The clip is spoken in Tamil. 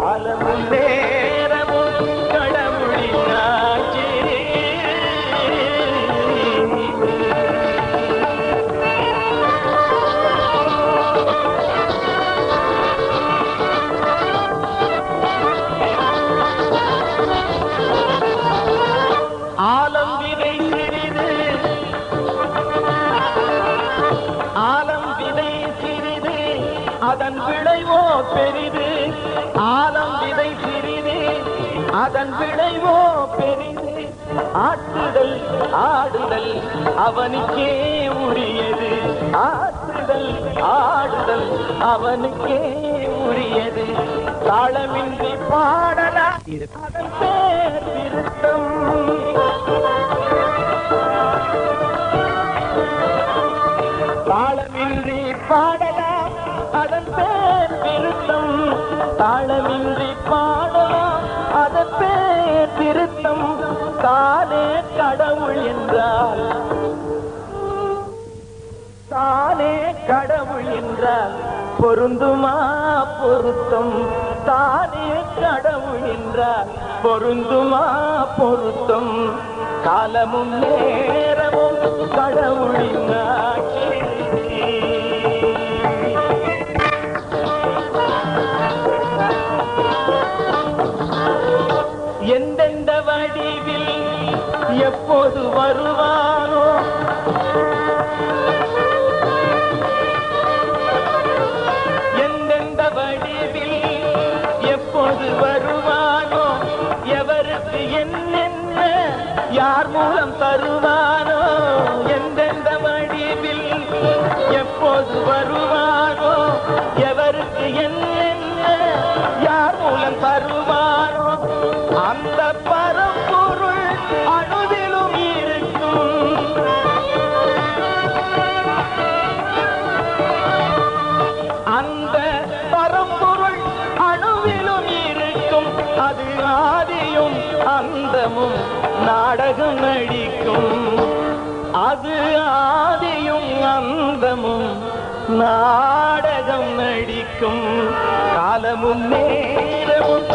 காலமும் நேரமும் கடவுளின் ஆட்சி. ஆலம் விதை சிறிது, ஆலம் விதை சிறிது, அதன் விளைவோ பெரிது. ஆலம் விதை சிறிது, அதன் விளைவோ பெரிது. ஆற்றுதல் ஆடுதல் அவனுக்கே உரியது. ஆற்றுதல் ஆடுதல் அவனுக்கே உரியது. தாளமின்றி பாடலா அதன் பேர் திருத்தம். தாளமின்றி பாடலாம் அதன் பேர் திருத்தம். தாளமின்றி பாடலாம் அதன் பேர் திருத்தம். தானே கடவுள் என்றால், தானே கடவுள் என்றால் பொருந்துமா பொருத்தம். தானே கடவுள் என்றால் பொருந்துமா பொருத்தம். காலமும் நேரமும் கடவுளின் ஆட்சி. எந்தெந்த வடிவில் எப்போது வருவானோ, எந்தெந்த வடிவில் எப்போது வருவானோ, எவருக்கு என்னென்ன யார் மூலம் தருவானோ. எந்தெந்த வடிவில் எப்போது வருவானோ, எவருக்கு என்னென்ன யார் மூலம் தருவானோ. அந்த பரம்பொருள் அணுவிலும் இருக்கும். அந்த பரம்பொருள் அணுவிலும் இருக்கும். அது ஆதியும் அந்தமும் நாடகம் நடிக்கும். அது ஆதியும் அந்தமும் நாடகம் நடிக்கும். காலமும் நேரமும்